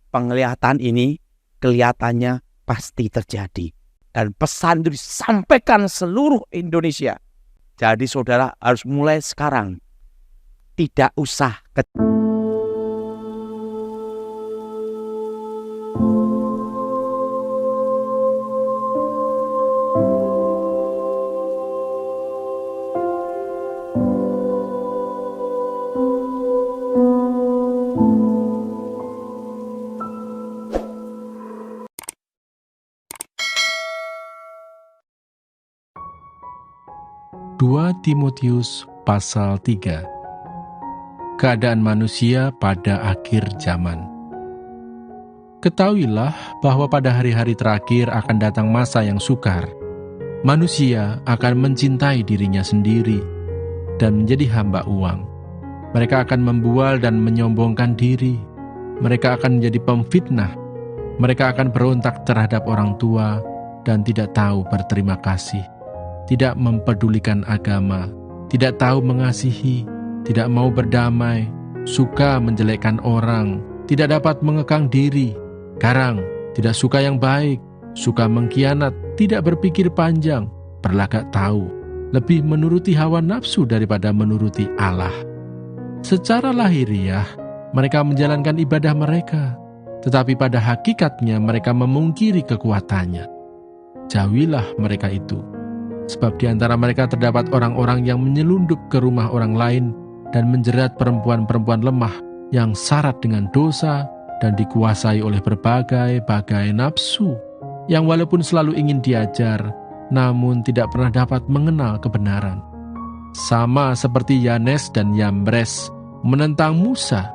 penglihatan ini kelihatannya pasti terjadi. Dan pesan itu disampaikan seluruh Indonesia. Jadi saudara harus mulai sekarang. Tidak usah Dua Timotius pasal 3. Keadaan manusia pada akhir zaman. Ketahuilah bahwa pada hari-hari terakhir akan datang masa yang sukar. Manusia akan mencintai dirinya sendiri dan menjadi hamba uang. Mereka akan membual dan menyombongkan diri. Mereka akan menjadi pemfitnah. Mereka akan berontak terhadap orang tua dan tidak tahu berterima kasih. Tidak mempedulikan agama, tidak tahu mengasihi, tidak mau berdamai, suka menjelekkan orang, tidak dapat mengekang diri, garang, tidak suka yang baik, suka mengkhianat, tidak berpikir panjang, berlagak tahu, lebih menuruti hawa nafsu daripada menuruti Allah. Secara lahiriah, mereka menjalankan ibadah mereka, tetapi pada hakikatnya mereka memungkiri kekuatannya. Jauhilah mereka itu. Sebab di antara mereka terdapat orang-orang yang menyelundup ke rumah orang lain dan menjerat perempuan-perempuan lemah yang syarat dengan dosa dan dikuasai oleh berbagai-bagai nafsu, yang walaupun selalu ingin diajar, namun tidak pernah dapat mengenal kebenaran. Sama seperti Yanes dan Yambres menentang Musa,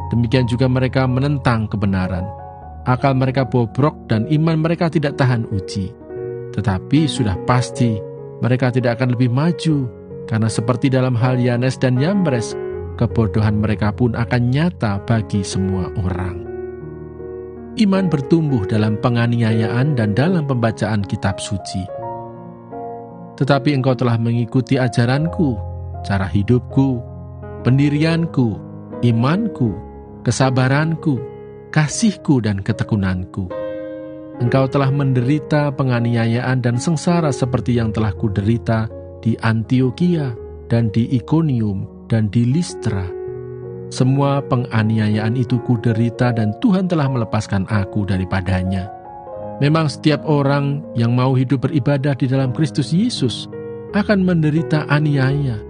demikian juga mereka menentang kebenaran. Akal mereka bobrok dan iman mereka tidak tahan uji. Tetapi sudah pasti mereka tidak akan lebih maju, karena seperti dalam hal Yanes dan Yambres, kebodohan mereka pun akan nyata bagi semua orang. Iman bertumbuh dalam penganiayaan dan dalam pembacaan kitab suci. Tetapi engkau telah mengikuti ajaranku, cara hidupku, pendirianku, imanku, kesabaranku, kasihku dan ketekunanku. Engkau telah menderita penganiayaan dan sengsara seperti yang telah kuderita di Antiokhia dan di Ikonium dan di Listra. Semua penganiayaan itu kuderita dan Tuhan telah melepaskan aku daripadanya. Memang setiap orang yang mau hidup beribadah di dalam Kristus Yesus akan menderita aniaya.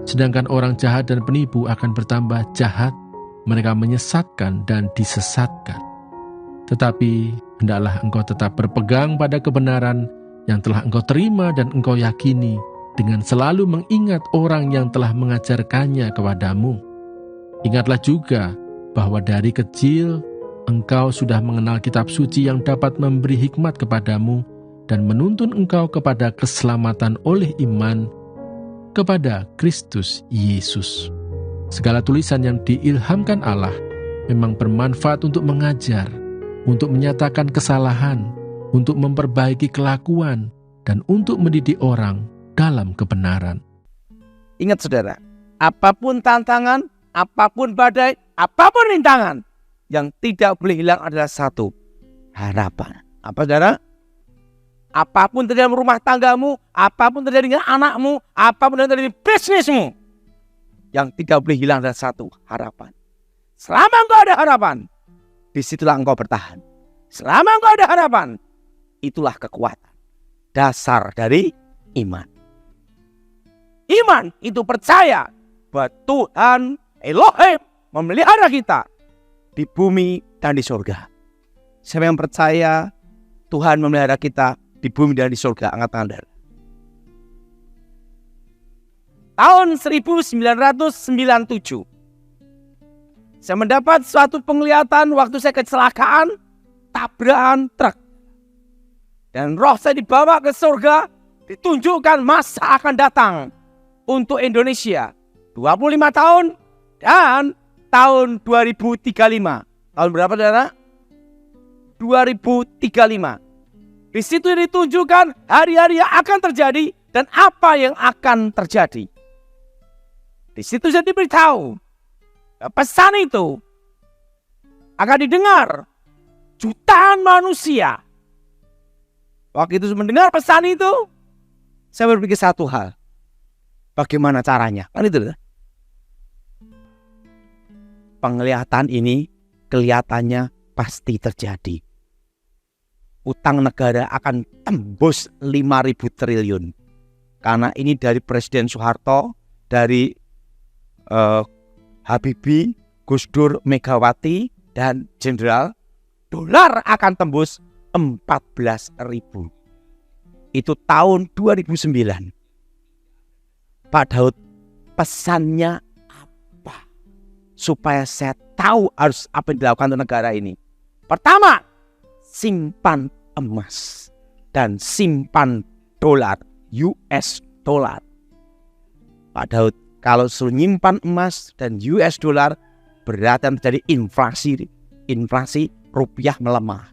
Sedangkan orang jahat dan penipu akan bertambah jahat. Mereka menyesatkan dan disesatkan. Tetapi hendaklah engkau tetap berpegang pada kebenaran yang telah engkau terima dan engkau yakini, dengan selalu mengingat orang yang telah mengajarkannya kepadamu. Ingatlah juga bahwa dari kecil engkau sudah mengenal kitab suci yang dapat memberi hikmat kepadamu dan menuntun engkau kepada keselamatan oleh iman kepada Kristus Yesus. Segala tulisan yang diilhamkan Allah memang bermanfaat untuk mengajar, untuk menyatakan kesalahan, untuk memperbaiki kelakuan, dan untuk mendidik orang dalam kebenaran. Ingat saudara, apapun tantangan, apapun badai, apapun rintangan, yang tidak boleh hilang adalah satu, harapan. Apa saudara? Apapun terjadi dalam rumah tanggamu, apapun terjadi dengan anakmu, apapun terjadi di bisnismu, yang tidak boleh hilang adalah satu, harapan. Selama engkau ada harapan, disitulah engkau bertahan. Selama engkau ada harapan, itulah kekuatan. Dasar dari iman. Iman itu percaya bahwa Tuhan Elohim memelihara kita di bumi dan di surga. Siapa yang percaya Tuhan memelihara kita di bumi dan di surga, angkat tangan saudara. Tahun 1997, saya mendapat suatu penglihatan waktu saya kecelakaan, tabrakan truk. Dan roh saya dibawa ke surga, ditunjukkan masa akan datang untuk Indonesia. 25 tahun dan tahun 2035. Tahun berapa saudara? 2035. Di situ ditunjukkan hari-hari yang akan terjadi dan apa yang akan terjadi. Di situ saya diberitahu pesan itu akan didengar jutaan manusia. Waktu itu mendengar pesan itu, saya berpikir satu hal. Bagaimana caranya? Kan itu. Penglihatan ini kelihatannya pasti terjadi. Utang negara akan tembus 5.000 triliun. Karena ini dari Presiden Soeharto, dari Habibie, Gus Dur, Megawati, dan Jenderal, dolar akan tembus 14.000. Itu tahun 2009. Pak Daud, pesannya apa? Supaya saya tahu harus apa yang dilakukan untuk negara ini. Pertama, simpan emas dan simpan dolar, US dollar. Pak Daud, kalau suruh nyimpan emas dan US dollar, berarti terjadi inflasi rupiah melemah.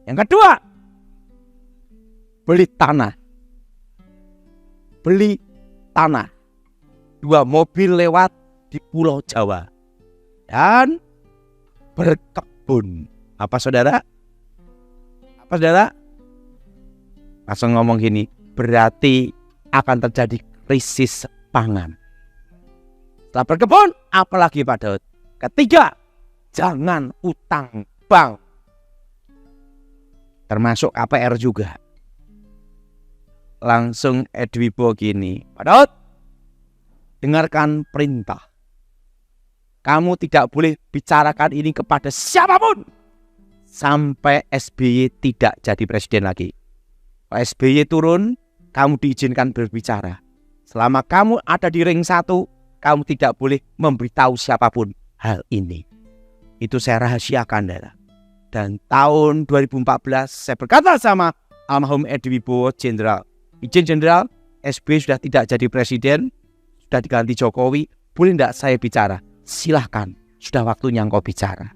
Yang kedua, beli tanah. 2 mobil lewat di Pulau Jawa. Dan berkebun. Apa saudara? Langsung ngomong gini, berarti akan terjadi krisis pangan. Setelah berkebun, apalagi Pak Daud? Ketiga, jangan utang bank. Termasuk KPR juga. Langsung Edwibo gini, Pak Daud, dengarkan perintah. Kamu tidak boleh bicarakan ini kepada siapapun sampai SBY tidak jadi presiden lagi. Kalau SBY turun, kamu diizinkan berbicara. Selama kamu ada di ring 1, kamu tidak boleh memberitahu siapapun hal ini. Itu saya rahasiakan, Dara. Dan tahun 2014 saya berkata sama almarhum Edwibo, izin Jenderal, SBY sudah tidak jadi presiden, sudah diganti Jokowi, boleh tidak saya bicara? Silahkan, sudah waktunya engkau bicara.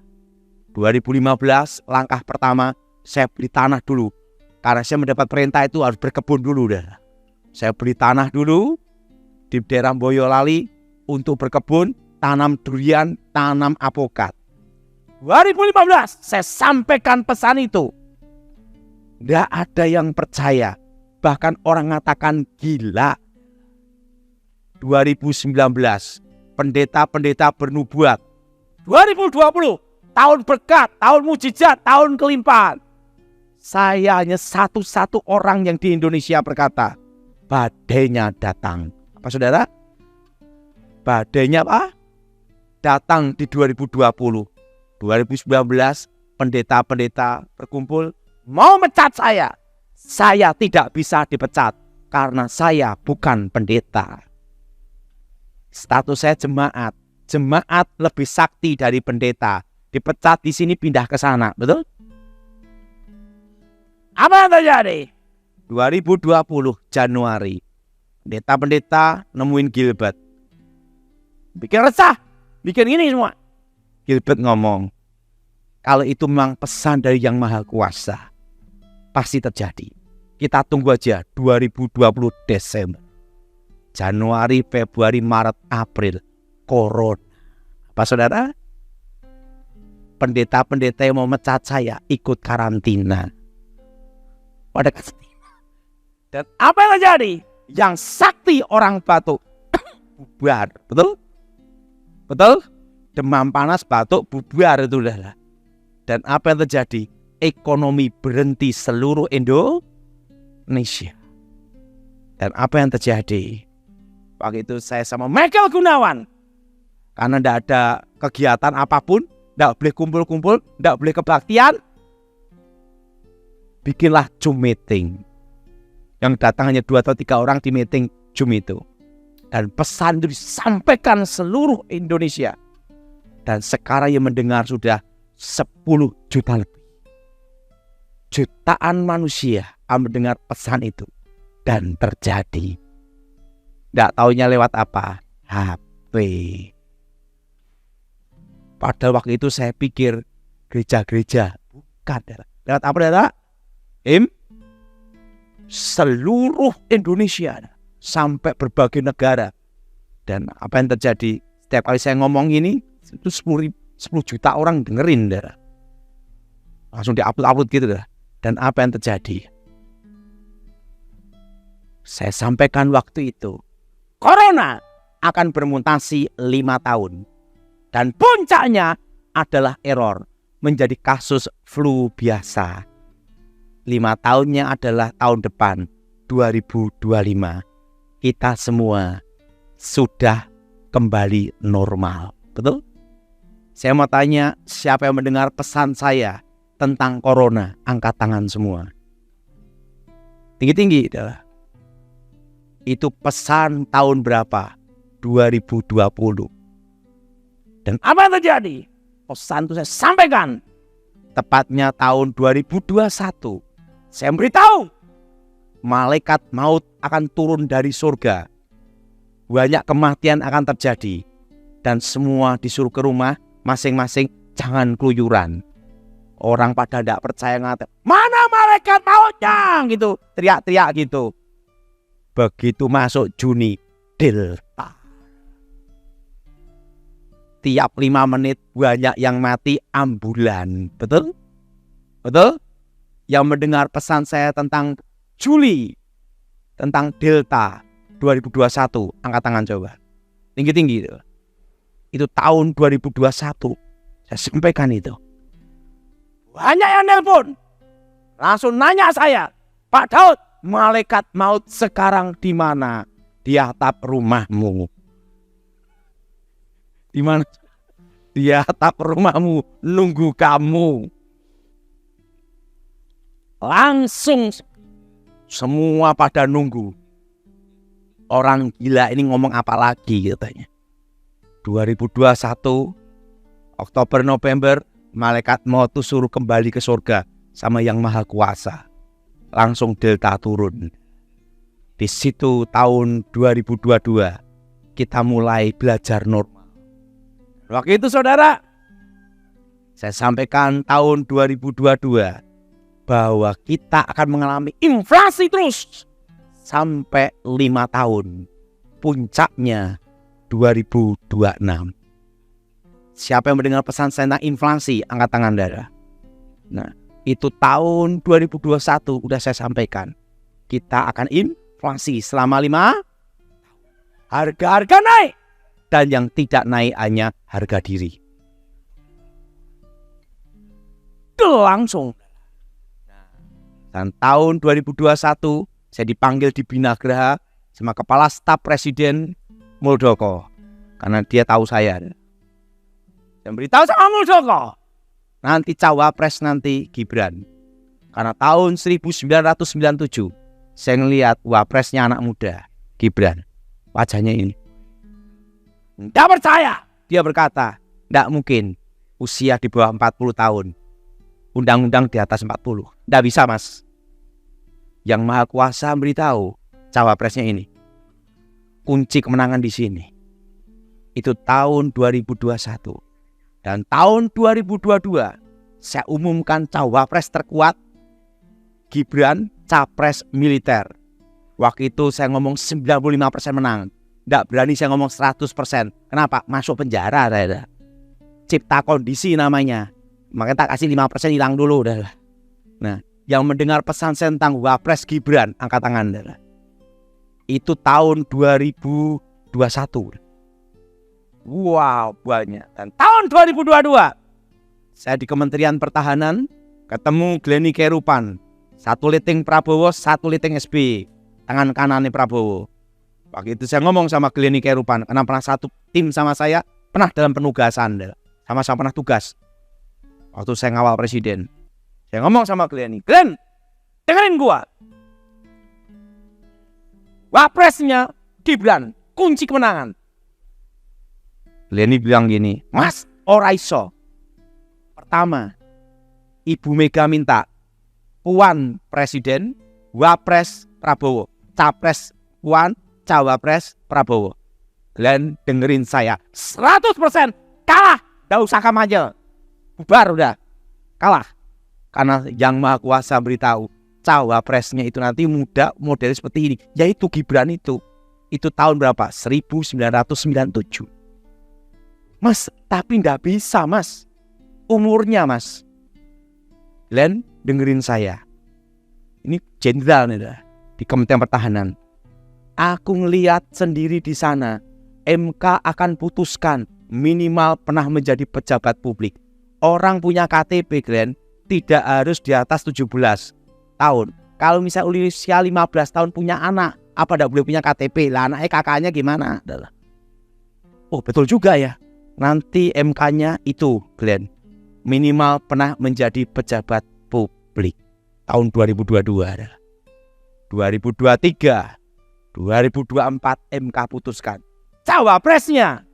2015 langkah pertama, saya beli tanah dulu. Karena saya mendapat perintah itu harus berkebun dulu. Saya beli tanah dulu di daerah Boyolali untuk berkebun, tanam durian, tanam apokat. 2015 saya sampaikan pesan itu. Tidak ada yang percaya. Bahkan orang mengatakan gila. 2019 pendeta-pendeta bernubuat. 2020 tahun berkat, tahun mujizat, tahun kelimpahan. Saya hanya satu-satu orang yang di Indonesia berkata, badainya datang. Apa saudara? Badainya apa? Datang di 2020. 2019 pendeta-pendeta berkumpul mau mecat saya. Saya tidak bisa dipecat karena saya bukan pendeta. Status saya jemaat. Jemaat lebih sakti dari pendeta. Dipecat di sini pindah ke sana, betul? Apa yang terjadi? 2020 Januari. Pendeta-pendeta nemuin Gilbert. Bikin resah. Bikin ini semua. Gilbert ngomong, kalau itu memang pesan dari Yang Maha Kuasa, pasti terjadi. Kita tunggu aja 2020 Desember. Januari, Februari, Maret, April. Corona. Apa saudara? Pendeta-pendeta yang mau mecat saya ikut karantina. Pada karantina. Dan apa yang terjadi? Yang sakti orang batuk bubar. Betul? Betul? Demam panas, batuk, bubar itu adalah. Dan apa yang terjadi? Ekonomi berhenti seluruh Indonesia. Dan apa yang terjadi? Waktu itu saya sama Michael Gunawan. Karena tidak ada kegiatan apapun, tidak boleh kumpul-kumpul, tidak boleh kebaktian. Bikinlah Zoom meeting. Yang datang hanya 2 atau 3 orang di meeting Zoom itu. Dan pesan itu disampaikan seluruh Indonesia. Dan sekarang yang mendengar sudah 10 juta lebih. Jutaan manusia yang mendengar pesan itu. Dan terjadi. Tidak taunya lewat apa? HP. Pada waktu itu saya pikir gereja-gereja. Bukan. Lewat apa, saudara? Seluruh Indonesia. Sampai berbagai negara. Dan apa yang terjadi? Setiap kali saya ngomong ini, itu 10 juta orang dengerin. Saudara. Langsung di-upload gitu dah. Dan apa yang terjadi? Saya sampaikan waktu itu, corona akan bermutasi 5 tahun. Dan puncaknya adalah error menjadi kasus flu biasa. 5 tahunnya adalah tahun depan 2025. Kita semua sudah kembali normal. Betul? Saya mau tanya, siapa yang mendengar pesan saya tentang corona? Angkat tangan semua. Tinggi-tinggi adalah. Itu pesan tahun berapa? 2020. Dan apa yang terjadi? Pesan itu saya sampaikan. Tepatnya tahun 2021. Saya beritahu, malaikat maut akan turun dari surga. Banyak kematian akan terjadi. Dan semua disuruh ke rumah masing-masing, jangan keluyuran. Orang pada tidak percaya, ngata, mana malaikat mautnya? Gitu, teriak-teriak gitu. Begitu masuk Juni, Delta. Tiap 5 menit banyak yang mati ambulan. Betul? Betul? Yang mendengar pesan saya tentang Juli, tentang Delta 2021, angkat tangan coba. Tinggi-tinggi itu. Itu tahun 2021. Saya sampaikan itu. Banyak yang nelpon. Langsung nanya saya, Pak Daud, malaikat maut sekarang di mana? Di atap rumahmu. Di mana? Di atap rumahmu, nunggu kamu. Langsung semua pada nunggu. Orang gila ini ngomong apa lagi katanya. 2021 Oktober November, malaikat maut itu suruh kembali ke surga sama Yang Maha Kuasa. Langsung Delta turun. Di situ tahun 2022 kita mulai belajar normal. Waktu itu saudara, saya sampaikan tahun 2022 bahwa kita akan mengalami inflasi terus sampai 5 tahun. Puncaknya 2026. Siapa yang mendengar pesan saya tentang inflasi, angkat tangan saudara. Nah, itu tahun 2021 udah saya sampaikan. Kita akan inflasi selama 5. Harga-harga naik. Dan yang tidak naik hanya harga diri. Itu langsung. Dan tahun 2021 saya dipanggil di Binagraha sama Kepala Staf Presiden Muldoko. Karena dia tahu saya. Dan beritahu sama Muldoko, nanti cawapres nanti Gibran. Karena tahun 1997 saya ngelihat wapresnya anak muda, Gibran. Wajahnya ini. Tidak percaya. Dia berkata, tidak mungkin usia di bawah 40 tahun. Undang-undang di atas 40. Tidak bisa mas. Yang Maha Kuasa beritahu cawapresnya ini. Kunci kemenangan di sini. Itu tahun 2021. Dan tahun 2022 saya umumkan cawapres terkuat Gibran, capres militer. Waktu itu saya ngomong 95% menang. Tidak berani saya ngomong 100%. Kenapa? Masuk penjara. Cipta kondisi namanya. Makanya tak kasih 5% hilang dulu. Nah, yang mendengar pesan saya tentang Wapres Gibran, angkat tangan. Itu tahun 2021. Wow, banyak. Dan tahun 2022 saya di Kementerian Pertahanan ketemu Glenny Kerupan. Satu liting Prabowo, satu liting SB. Tangan kanannya Prabowo. Waktu itu saya ngomong sama Glenny Kerupan, karena pernah satu tim sama saya, pernah dalam penugasan, sama-sama pernah tugas. Waktu saya ngawal presiden, saya ngomong sama Glenny, Glenn, dengerin gua. Wapresnya Gibran, kunci kemenangan. Glenny bilang gini, Mas, ora iso. Pertama, Ibu Mega minta Puan Presiden, Wapres Prabowo, Capres Puan, Cawapres Prabowo. Glenn dengerin saya, 100% kalah. Gak usah kampanye, bubar udah, kalah. Karena Yang Maha Kuasa beritahu cawapresnya itu nanti muda model seperti ini, yaitu Gibran itu. Itu tahun berapa? 1997. Mas, tapi nggak bisa mas. Umurnya mas. Glenn, dengerin saya. Ini jenderal nih dah, di Kementerian Pertahanan. Aku ngelihat sendiri di sana, MK akan putuskan minimal pernah menjadi pejabat publik. Orang punya KTP, Glenn, tidak harus di atas 17 tahun. Kalau misalnya usia 15 tahun punya anak, apa tidak boleh punya KTP? Lah anaknya kakaknya gimana? Oh betul juga ya. Nanti MK-nya itu, Glenn, minimal pernah menjadi pejabat publik. Tahun 2022 adalah 2023, 2024 MK putuskan cawapresnya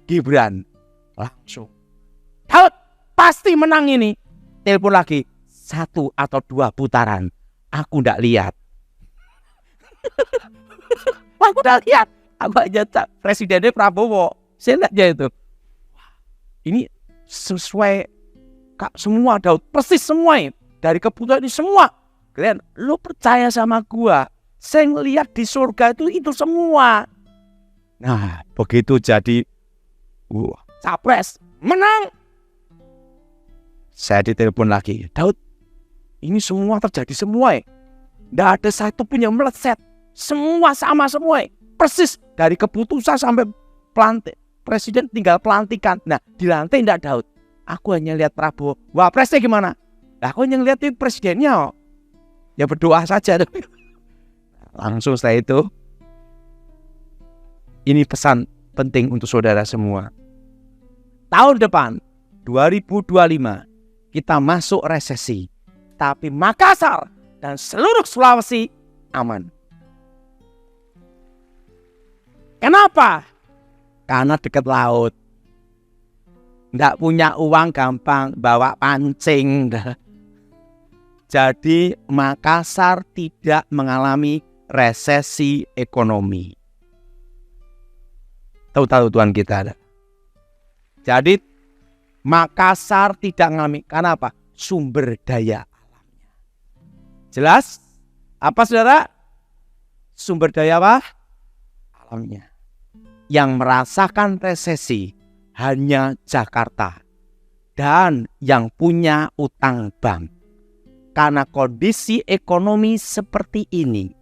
Gibran. Langsung Daud pasti menang ini. Telepon lagi 1 atau 2 putaran. Aku ndak lihat. Aku udah lihat. Aku aja presidennya Prabowo. Saya lihat aja itu. Ini sesuai semua, Daud. Persis semua ini. Dari keputusan ini semua. Kalian, lu percaya sama gua. Saya ngelihat di surga itu semua. Nah, begitu jadi capres, menang. Saya ditelepon lagi. Daud, ini semua terjadi semua. Nggak ada satu pun yang meleset. Semua sama semua. Persis dari keputusan sampai pelantik. Presiden tinggal pelantikan. Nah, dilantik enggak Daud. Aku hanya lihat Prabowo. Wah, presnya gimana? Nah, aku hanya lihat presidennya. Ya berdoa saja. Langsung setelah itu, ini pesan penting untuk saudara semua. Tahun depan, 2025, kita masuk resesi. Tapi Makassar dan seluruh Sulawesi aman. Kenapa? Karena dekat laut. Nggak punya uang gampang bawa pancing. Jadi Makassar tidak mengalami resesi ekonomi. Tahu-tahu Tuhan kita ada. Jadi Makassar tidak mengalami. Karena apa? Sumber daya alamnya. Jelas? Apa saudara? Sumber daya apa? Alamnya. Yang merasakan resesi hanya Jakarta. Dan yang punya utang bank. Karena kondisi ekonomi seperti ini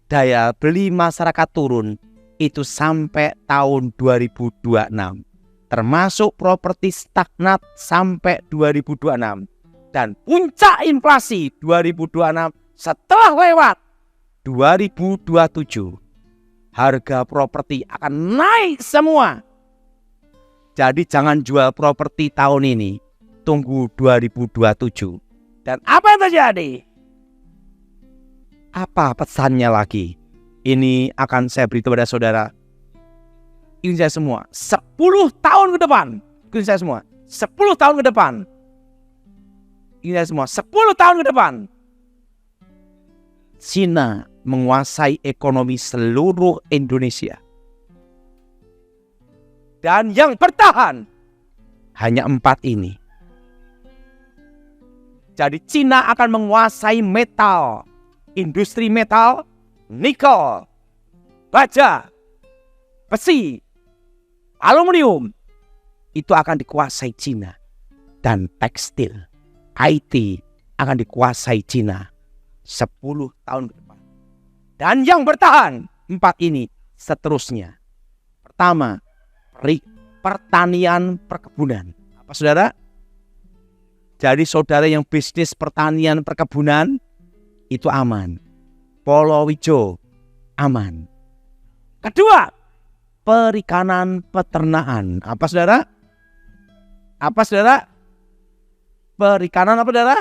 daya beli masyarakat turun itu sampai tahun 2026. Termasuk properti stagnat sampai 2026. Dan puncak inflasi 2026 setelah lewat 2027. Harga properti akan naik semua. Jadi jangan jual properti tahun ini. Tunggu 2027. Dan apa yang terjadi? Apa pesannya lagi? Ini akan saya beritahu kepada saudara. Ini saya semua 10 tahun ke depan. Ini saya semua 10 tahun ke depan. Ini saya semua 10 tahun ke depan. Cina menguasai ekonomi seluruh Indonesia. Dan yang bertahan hanya 4 ini. Jadi Cina akan menguasai metal, industri metal, nikel, baja, besi, aluminium. Itu akan dikuasai Cina. Dan tekstil, IT akan dikuasai Cina 10 tahun ke depan. Dan yang bertahan 4 ini seterusnya. Pertama, pertanian perkebunan. Apa saudara? Jadi saudara yang bisnis pertanian perkebunan itu aman. Palawija aman. Kedua, perikanan peternakan. Apa saudara? Apa saudara? Perikanan apa saudara?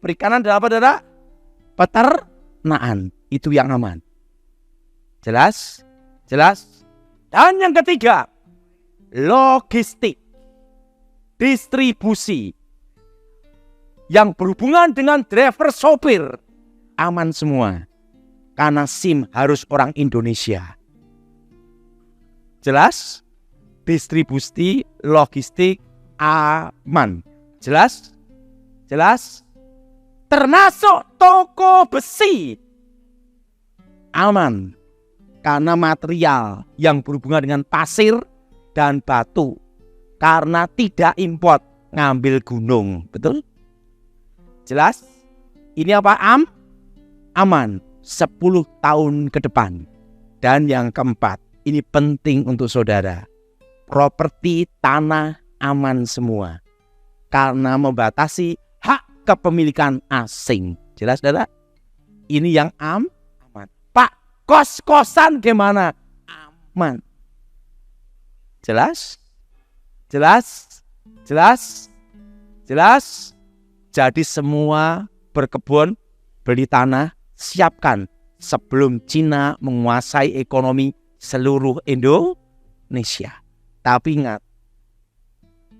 Perikanan adalah apa saudara? Peternakan. Itu yang aman. Jelas? Jelas? Dan yang ketiga, logistik. Distribusi. Yang berhubungan dengan driver sopir aman semua. Karena SIM harus orang Indonesia. Jelas? Distribusi, logistik aman. Jelas? Jelas? Termasuk toko besi aman. Karena material yang berhubungan dengan pasir dan batu. Karena tidak import ngambil gunung, betul? Jelas? Ini apa? Aman 10 tahun ke depan. Dan yang keempat, ini penting untuk saudara. Properti tanah aman semua. Karena membatasi hak kepemilikan asing. Jelas, saudara? Ini yang aman. Pak, kos-kosan gimana? Aman. Jelas? Jelas? Jelas? Jelas? Jadi semua berkebun, beli tanah, siapkan sebelum Cina menguasai ekonomi seluruh Indonesia. Tapi ingat,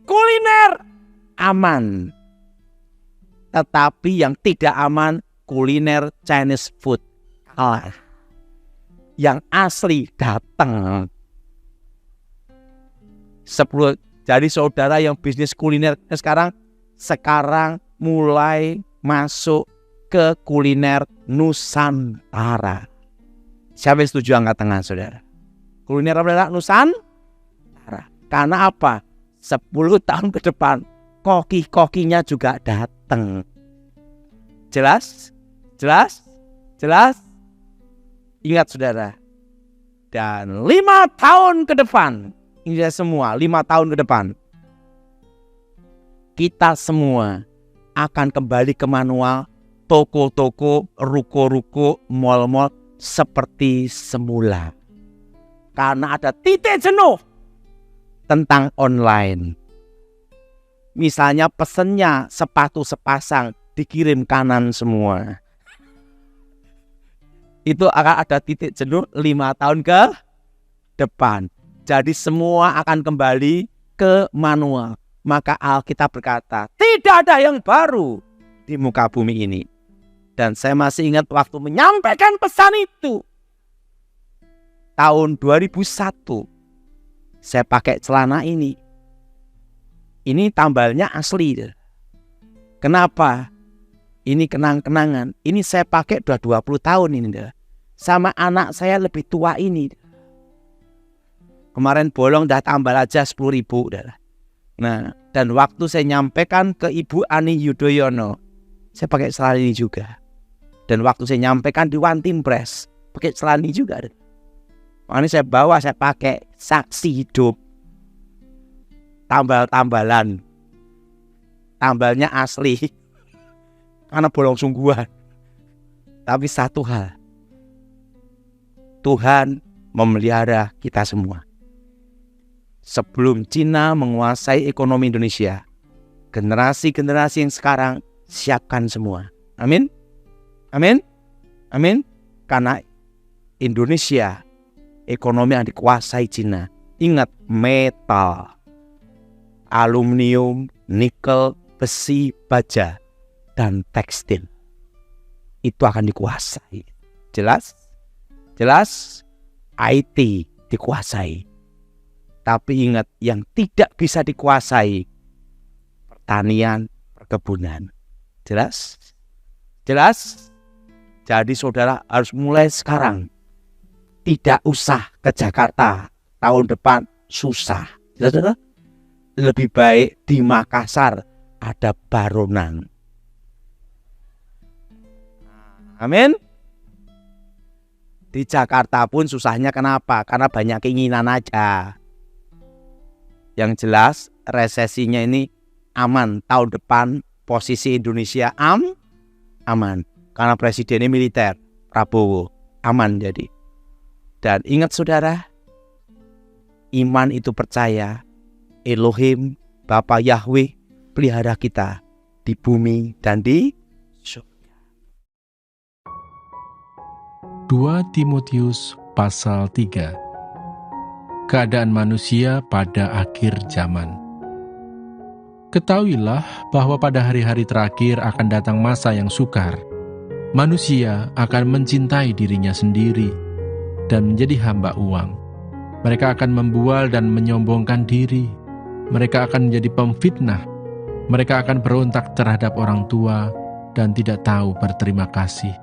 kuliner aman. Tetapi yang tidak aman, kuliner Chinese food kalah. Yang asli datang. Jadi saudara yang bisnis kuliner sekarang mulai masuk ke kuliner Nusantara. Siapa yang setuju angkat tangan, saudara? Kuliner apa? Nusantara. Karena apa? 10 tahun ke depan koki-kokinya juga datang. Jelas? Jelas? Jelas? Ingat, saudara. Dan 5 tahun ke depan, ini semua 5 tahun ke depan, kita semua akan kembali ke manual toko-toko, ruko-ruko, mal-mal seperti semula. Karena ada titik jenuh tentang online. Misalnya pesennya sepatu sepasang dikirim kanan semua. Itu akan ada titik jenuh 5 tahun ke depan. Jadi semua akan kembali ke manual. Maka Alkitab berkata, tidak ada yang baru di muka bumi ini. Dan saya masih ingat waktu menyampaikan pesan itu. Tahun 2001, saya pakai celana ini. Ini tambalnya asli. Kenapa? Ini kenang-kenangan. Ini saya pakai udah 20 tahun ini. Sama anak saya lebih tua ini. Kemarin bolong dah tambal aja 10.000. Nah, dan waktu saya nyampaikan ke Ibu Ani Yudhoyono, saya pakai celana ini juga. Dan waktu saya nyampaikan di One Team Press, pakai celana ini juga. Makanya saya bawa, saya pakai saksi hidup. Tambal-tambalan. Tambalnya asli. Karena bolong sungguhan. Tapi satu hal, Tuhan memelihara kita semua. Sebelum Cina menguasai ekonomi Indonesia, generasi-generasi yang sekarang siapkan semua. Amin. Amin. Amin. Karena Indonesia ekonomi yang dikuasai Cina. Ingat, metal, aluminium, nikel, besi, baja, dan tekstil. Itu akan dikuasai. Jelas? Jelas? IT dikuasai. Tapi ingat, yang tidak bisa dikuasai, pertanian, perkebunan. Jelas? Jelas? Jadi saudara harus mulai sekarang. Tidak usah ke Jakarta. Tahun depan susah. Jelas? Lebih baik di Makassar ada baronang. Amin. Di Jakarta pun susahnya kenapa? Karena banyak keinginan aja. Yang jelas resesinya ini aman. Tahun depan posisi Indonesia aman. Karena presidennya militer, Prabowo. Aman jadi. Dan ingat saudara, iman itu percaya Elohim, Bapa Yahweh, pelihara kita di bumi dan di surga. 2 Timotius pasal 3. Keadaan manusia pada akhir zaman. Ketahuilah bahwa pada hari-hari terakhir akan datang masa yang sukar. Manusia akan mencintai dirinya sendiri dan menjadi hamba uang. Mereka akan membual dan menyombongkan diri. Mereka akan menjadi pemfitnah. Mereka akan berontak terhadap orang tua dan tidak tahu berterima kasih.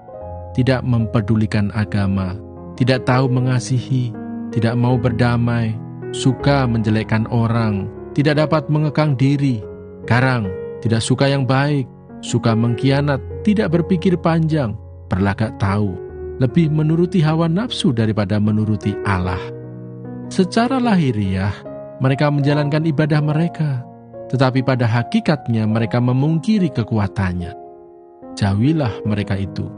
Tidak mempedulikan agama, tidak tahu mengasihi, tidak mau berdamai, suka menjelekkan orang, tidak dapat mengekang diri, garang, tidak suka yang baik, suka mengkhianat, tidak berpikir panjang, berlagak tahu, lebih menuruti hawa nafsu daripada menuruti Allah. Secara lahiriah, mereka menjalankan ibadah mereka, tetapi pada hakikatnya mereka memungkiri kekuatannya. Jauhilah mereka itu,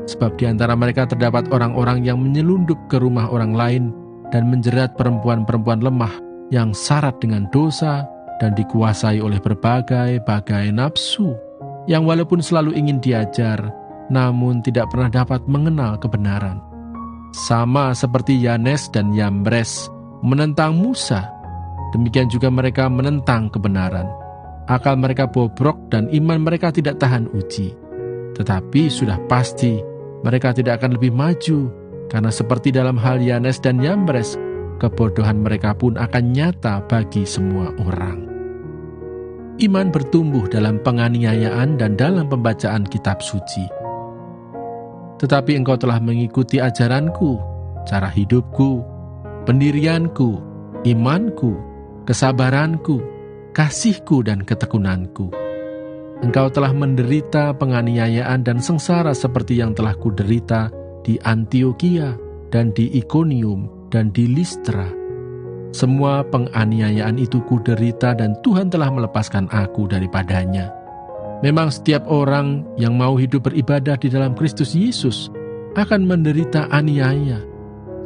sebab di antara mereka terdapat orang-orang yang menyelundup ke rumah orang lain dan menjerat perempuan-perempuan lemah yang syarat dengan dosa dan dikuasai oleh berbagai-bagai nafsu, yang walaupun selalu ingin diajar, namun tidak pernah dapat mengenal kebenaran. Sama seperti Yanes dan Yambres menentang Musa, demikian juga mereka menentang kebenaran. Akal mereka bobrok dan iman mereka tidak tahan uji. Tetapi sudah pasti mereka tidak akan lebih maju, karena seperti dalam hal Yanes dan Yambres, kebodohan mereka pun akan nyata bagi semua orang. Iman bertumbuh dalam penganiayaan dan dalam pembacaan kitab suci. Tetapi engkau telah mengikuti ajaranku, cara hidupku, pendirianku, imanku, kesabaranku, kasihku dan ketekunanku. Engkau telah menderita penganiayaan dan sengsara seperti yang telah kuderita di Antiokhia dan di Ikonium dan di Listra. Semua penganiayaan itu kuderita dan Tuhan telah melepaskan aku daripadanya. Memang setiap orang yang mau hidup beribadah di dalam Kristus Yesus akan menderita aniaya,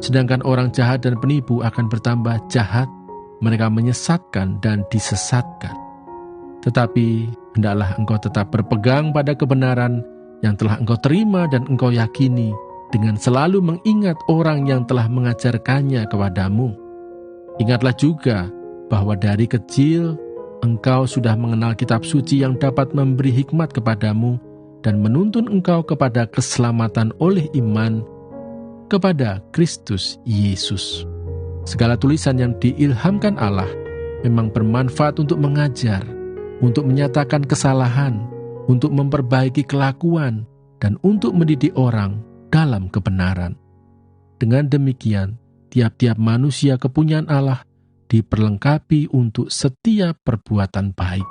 sedangkan orang jahat dan penipu akan bertambah jahat. Mereka menyesatkan dan disesatkan. Tetapi hendaklah engkau tetap berpegang pada kebenaran yang telah engkau terima dan engkau yakini, dengan selalu mengingat orang yang telah mengajarkannya kepadamu. Ingatlah juga bahwa dari kecil engkau sudah mengenal kitab suci yang dapat memberi hikmat kepadamu dan menuntun engkau kepada keselamatan oleh iman kepada Kristus Yesus. Segala tulisan yang diilhamkan Allah memang bermanfaat untuk mengajar, untuk menyatakan kesalahan, untuk memperbaiki kelakuan, dan untuk mendidik orang dalam kebenaran. Dengan demikian, tiap-tiap manusia kepunyaan Allah diperlengkapi untuk setiap perbuatan baik.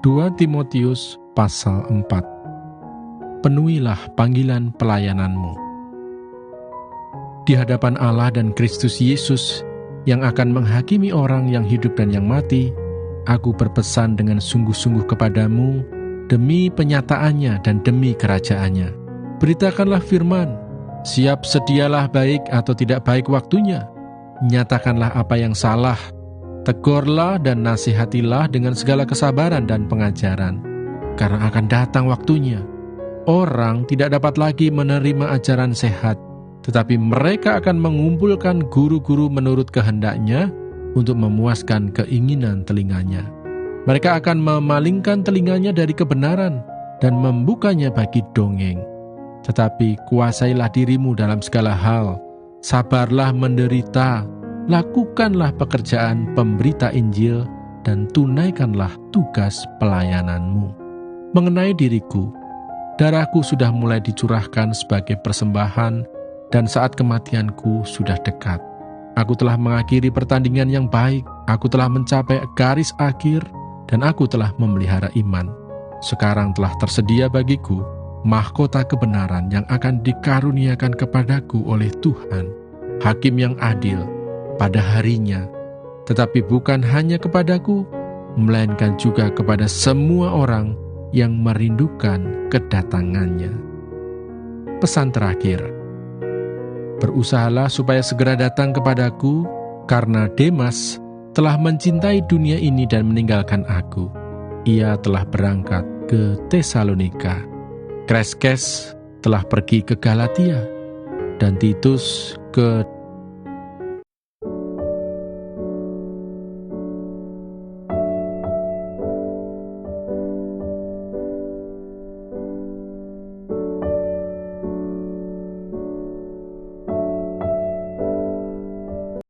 Dua Timotius pasal 4. Penuhilah panggilan pelayananmu. Di hadapan Allah dan Kristus Yesus yang akan menghakimi orang yang hidup dan yang mati, aku berpesan dengan sungguh-sungguh kepadamu demi penyataannya dan demi kerajaannya. Beritakanlah firman, siap sedialah baik atau tidak baik waktunya. Nyatakanlah apa yang salah, tegurlah dan nasihatilah dengan segala kesabaran dan pengajaran, karena akan datang waktunya. Orang tidak dapat lagi menerima ajaran sehat, tetapi mereka akan mengumpulkan guru-guru menurut kehendaknya untuk memuaskan keinginan telinganya. Mereka akan memalingkan telinganya dari kebenaran dan membukanya bagi dongeng. Tetapi kuasailah dirimu dalam segala hal, sabarlah menderita, lakukanlah pekerjaan pemberita Injil, dan tunaikanlah tugas pelayananmu. Mengenai diriku, darahku sudah mulai dicurahkan sebagai persembahan, dan saat kematianku sudah dekat. Aku telah mengakhiri pertandingan yang baik, aku telah mencapai garis akhir, dan aku telah memelihara iman. Sekarang telah tersedia bagiku mahkota kebenaran yang akan dikaruniakan kepadaku oleh Tuhan, Hakim yang adil, pada harinya, tetapi bukan hanya kepadaku, melainkan juga kepada semua orang yang merindukan kedatangannya. Pesan terakhir, berusahalah supaya segera datang kepadaku, karena Demas telah mencintai dunia ini dan meninggalkan aku. Ia telah berangkat ke Tesalonika. Kreskes telah pergi ke Galatia, dan Titus ke